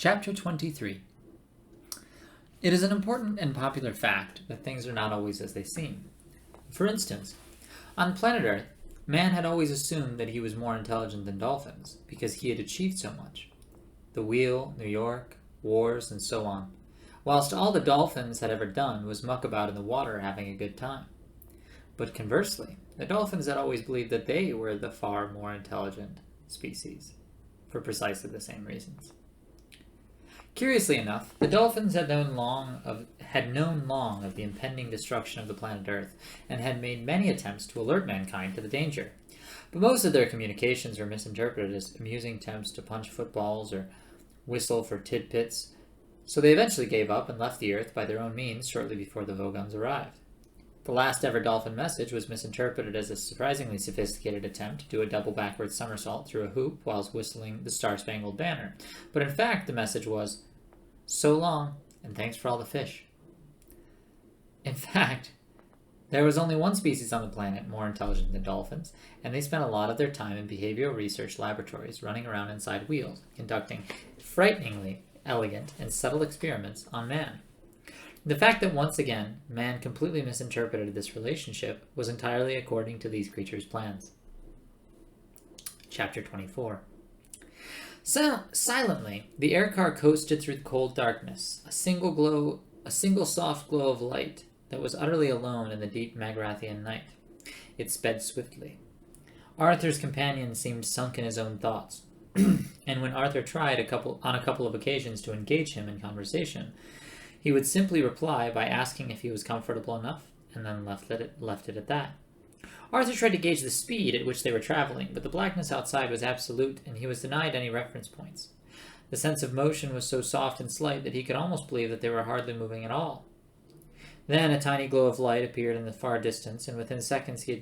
Chapter 23. It is an important and popular fact that things are not always as they seem. For instance, on planet Earth, man had always assumed that he was more intelligent than dolphins because he had achieved so much. The wheel, New York, wars, and so on. Whilst all the dolphins had ever done was muck about in the water having a good time. But conversely, the dolphins had always believed that they were the far more intelligent species, for precisely the same reasons. Curiously enough, the dolphins had known long of the impending destruction of the planet Earth, and had made many attempts to alert mankind to the danger. But most of their communications were misinterpreted as amusing attempts to punch footballs or whistle for tidbits, so they eventually gave up and left the Earth by their own means shortly before the Vogons arrived. The last ever dolphin message was misinterpreted as a surprisingly sophisticated attempt to do a double backward somersault through a hoop whilst whistling the Star-Spangled Banner, but in fact the message was, "So long, and thanks for all the fish." In fact, there was only one species on the planet more intelligent than dolphins, and they spent a lot of their time in behavioral research laboratories running around inside wheels, conducting frighteningly elegant and subtle experiments on man. The fact that once again man completely misinterpreted this relationship was entirely according to these creatures' plans. Chapter 24. Silently, the air car coasted through the cold darkness, a single soft glow of light that was utterly alone in the deep Magrathian night. It sped swiftly. Arthur's companion seemed sunk in his own thoughts, and when Arthur tried on a couple of occasions to engage him in conversation, he would simply reply by asking if he was comfortable enough, and then left it at that. Arthur tried to gauge the speed at which they were traveling, but the blackness outside was absolute, and he was denied any reference points. The sense of motion was so soft and slight that he could almost believe that they were hardly moving at all. Then a tiny glow of light appeared in the far distance, and within seconds the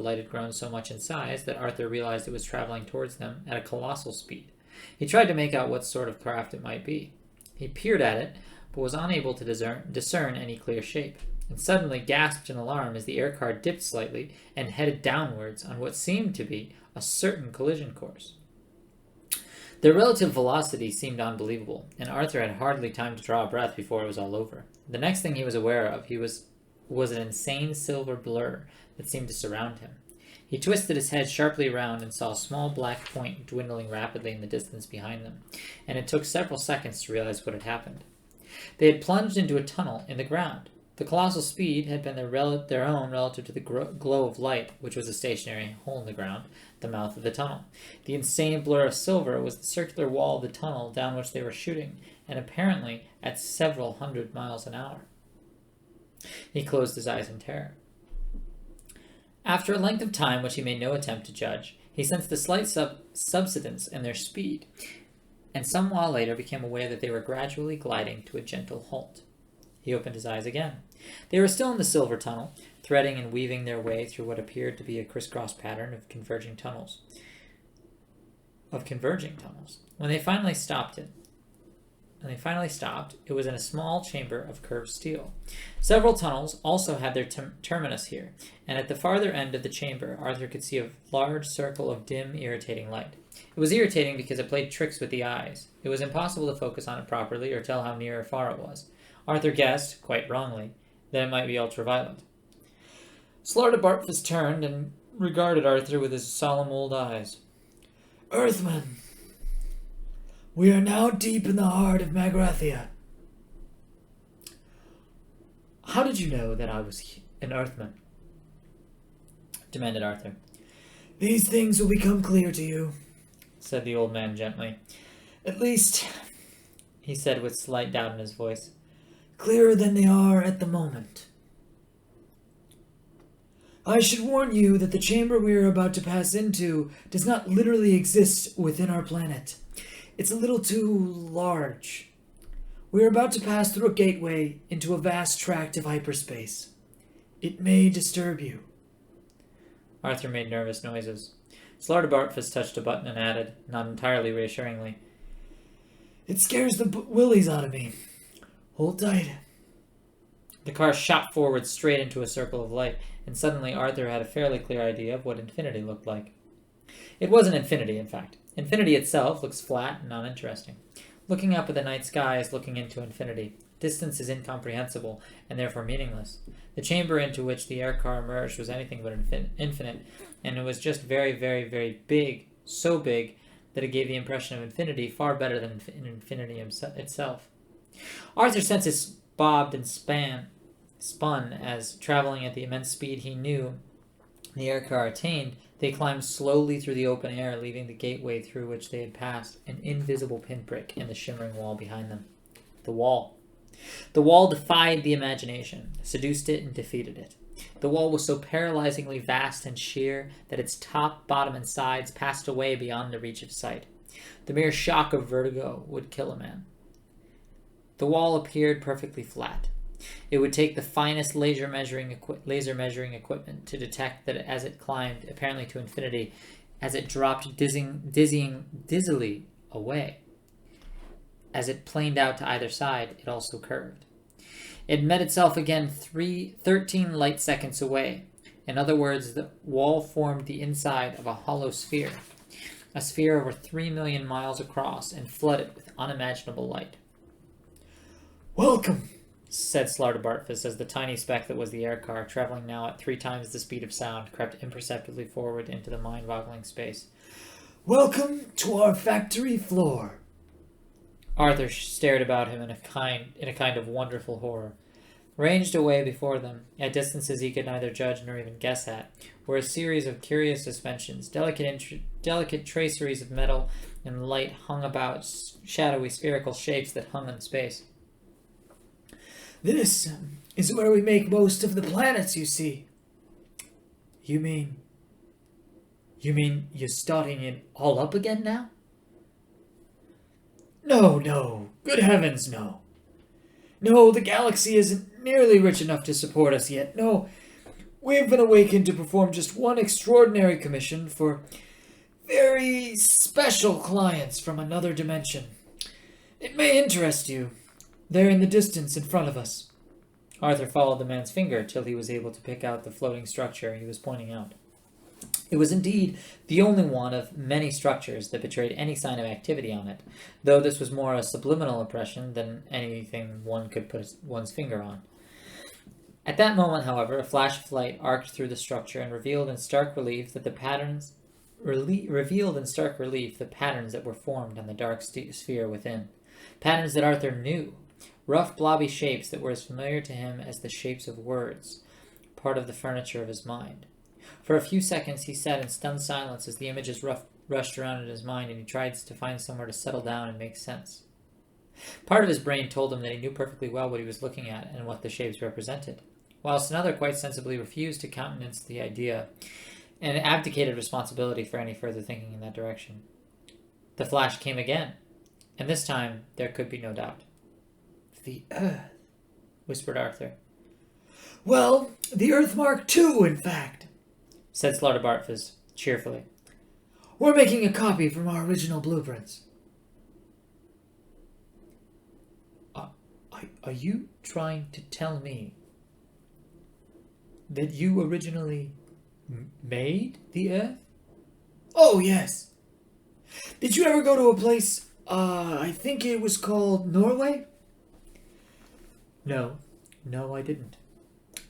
light had grown so much in size that Arthur realized it was traveling towards them at a colossal speed. He tried to make out what sort of craft it might be. He peered at it, but was unable to discern any clear shape, and suddenly gasped in alarm as the air car dipped slightly and headed downwards on what seemed to be a certain collision course. Their relative velocity seemed unbelievable, and Arthur had hardly time to draw a breath before it was all over. The next thing he was aware of was an insane silver blur that seemed to surround him. He twisted his head sharply around and saw a small black point dwindling rapidly in the distance behind them, and it took several seconds to realize what had happened. They had plunged into a tunnel in the ground. The colossal speed had been their own relative to the glow of light, which was a stationary hole in the ground, the mouth of the tunnel. The insane blur of silver was the circular wall of the tunnel down which they were shooting, and apparently at several hundred miles an hour. He closed his eyes in terror. After a length of time which he made no attempt to judge, he sensed a slight subsidence in their speed, and some while later became aware that they were gradually gliding to a gentle halt. He opened his eyes again. They were still in the silver tunnel, threading and weaving their way through what appeared to be a crisscross pattern of converging tunnels. When they finally stopped, it was in a small chamber of curved steel. Several tunnels also had their terminus here, and at the farther end of the chamber, Arthur could see a large circle of dim, irritating light. It was irritating because it played tricks with the eyes. It was impossible to focus on it properly or tell how near or far it was. Arthur guessed, quite wrongly, that it might be ultraviolet. Slartibartfus turned and regarded Arthur with his solemn old eyes. "Earthman, we are now deep in the heart of Magrathia." "How did you know that I was an Earthman?" demanded Arthur. "These things will become clear to you," said the old man gently. "At least," he said with slight doubt in his voice, "clearer than they are at the moment. I should warn you that the chamber we are about to pass into does not literally exist within our planet. It's a little too large. We are about to pass through a gateway into a vast tract of hyperspace. It may disturb you." Arthur made nervous noises. Slartibartfus touched a button and added, not entirely reassuringly, "It scares the willies out of me. Hold tight." The car shot forward straight into a circle of light, and suddenly Arthur had a fairly clear idea of what infinity looked like. It wasn't infinity, in fact. Infinity itself looks flat and uninteresting. Looking up at the night sky is looking into infinity. Distance is incomprehensible and therefore meaningless. The chamber into which the air car emerged was anything but infinite, and it was just very, very, very big, so big that it gave the impression of infinity far better than infinity itself. Arthur's senses bobbed and spun as, traveling at the immense speed he knew the air car attained, they climbed slowly through the open air, leaving the gateway through which they had passed an invisible pinprick in the shimmering wall behind them. The wall. The wall defied the imagination, seduced it, and defeated it. The wall was so paralyzingly vast and sheer that its top, bottom, and sides passed away beyond the reach of sight. The mere shock of vertigo would kill a man. The wall appeared perfectly flat. It would take the finest laser measuring equipment to detect that as it climbed, apparently to infinity, as it dropped dizzily away. As it planed out to either side, it also curved. It met itself again 13 light seconds away. In other words, the wall formed the inside of a hollow sphere, a sphere over 3 million miles across and flooded with unimaginable light. "Welcome," said Slartibartfus as the tiny speck that was the air car, traveling now at 3 times the speed of sound, crept imperceptibly forward into the mind-boggling space. "Welcome to our factory floor." Arthur stared about him in a kind of wonderful horror. Ranged away before them, at distances he could neither judge nor even guess at, were a series of curious suspensions, delicate traceries of metal and light hung about shadowy spherical shapes that hung in space. "This is where we make most of the planets, you see." You mean you're starting it all up again now?" No, good heavens, no. No, the galaxy isn't nearly rich enough to support us yet. No, we've been awakened to perform just one extraordinary commission for very special clients from another dimension. It may interest you. They're in the distance in front of us." Arthur followed the man's finger till he was able to pick out the floating structure he was pointing out. It was indeed the only one of many structures that betrayed any sign of activity on it, though this was more a subliminal impression than anything one could put one's finger on. At that moment, however, a flash of light arced through the structure and revealed in stark relief the patterns that were formed on the dark sphere within. Patterns that Arthur knew. Rough, blobby shapes that were as familiar to him as the shapes of words, part of the furniture of his mind. For a few seconds he sat in stunned silence as the images rushed around in his mind, and he tried to find somewhere to settle down and make sense. Part of his brain told him that he knew perfectly well what he was looking at and what the shapes represented, whilst another quite sensibly refused to countenance the idea and abdicated responsibility for any further thinking in that direction. The flash came again, and this time there could be no doubt. "The Earth," whispered Arthur. "Well, the Earth Mark II, in fact," said Slartibartfus cheerfully. "We're making a copy from our original blueprints." Are you trying to tell me that you originally made the Earth?" "Oh, yes. Did you ever go to a place, I think it was called Norway?" No, I didn't."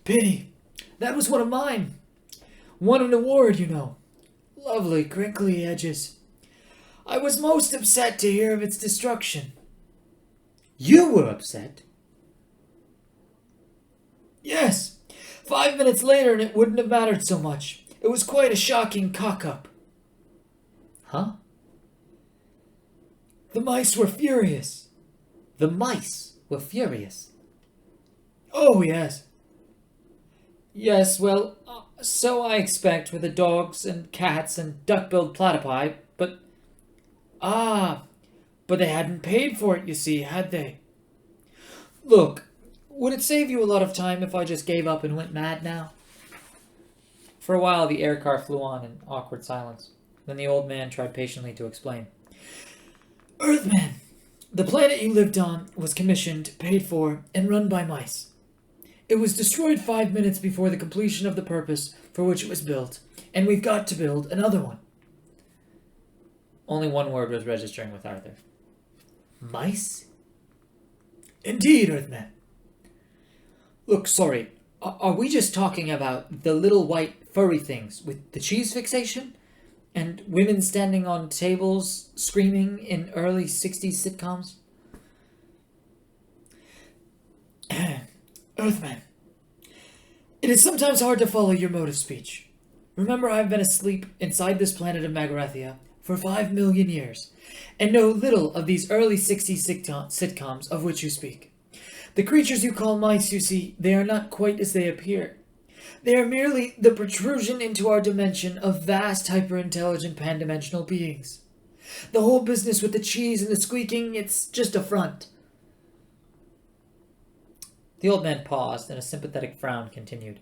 "Pity. That was one of mine. Won an award, you know. Lovely, crinkly edges. I was most upset to hear of its destruction." "You were upset?" "Yes. 5 minutes later and it wouldn't have mattered so much. It was quite a shocking cock-up." "Huh?" "The mice were furious." "The mice were furious?" "Oh, yes." "Yes, well, so I expect with the dogs and cats and duck-billed platypi, but they hadn't paid for it, you see, had they? Look, would it save you a lot of time if I just gave up and went mad now?" For a while the air car flew on in awkward silence. Then the old man tried patiently to explain. "Earthman, the planet you lived on was commissioned, paid for, and run by mice. It was destroyed 5 minutes before the completion of the purpose for which it was built, and we've got to build another one." Only one word was registering with Arthur. Mice? Indeed, Earthman. Look, sorry, are we just talking about the little white furry things with the cheese fixation? And women standing on tables screaming in early 60s sitcoms? Earthman, it is sometimes hard to follow your mode of speech. Remember, I've been asleep inside this planet of Magrathia for 5 million years, and know little of these early 60s sitcoms of which you speak. The creatures you call mice, you see, they are not quite as they appear. They are merely the protrusion into our dimension of vast hyper-intelligent pan-dimensional beings. The whole business with the cheese and the squeaking, it's just a front. The old man paused, and a sympathetic frown continued.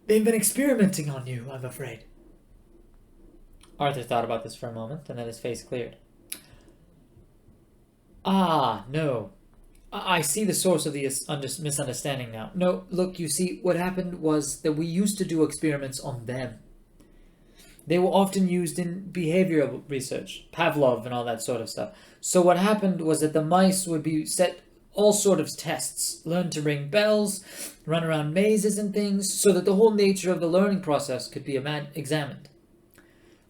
They've been experimenting on you, I'm afraid. Arthur thought about this for a moment, and then his face cleared. Ah, no. I see the source of the misunderstanding now. No, look, you see, what happened was that we used to do experiments on them. They were often used in behavioral research, Pavlov and all that sort of stuff. So what happened was that the mice would be set all sort of tests, learn to ring bells, run around mazes and things, so that the whole nature of the learning process could be examined.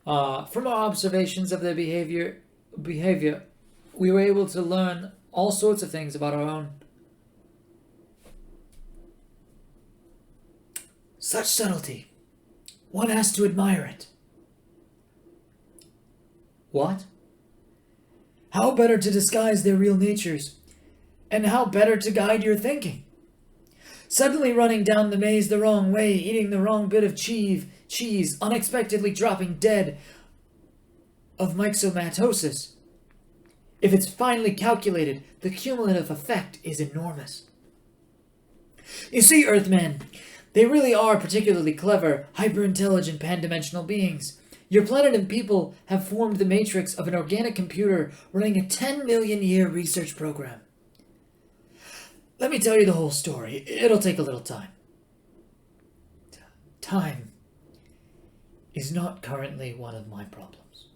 From our observations of their behavior, we were able to learn all sorts of things about our own. Such subtlety. One has to admire it. What? How better to disguise their real natures, and how better to guide your thinking? Suddenly running down the maze the wrong way, eating the wrong bit of cheese, unexpectedly dropping dead of myxomatosis. If it's finely calculated, the cumulative effect is enormous. You see, Earthmen, they really are particularly clever, hyper-intelligent pan-dimensional beings. Your planet and people have formed the matrix of an organic computer running a 10 million year research program. Let me tell you the whole story. It'll take a little time. Time is not currently one of my problems.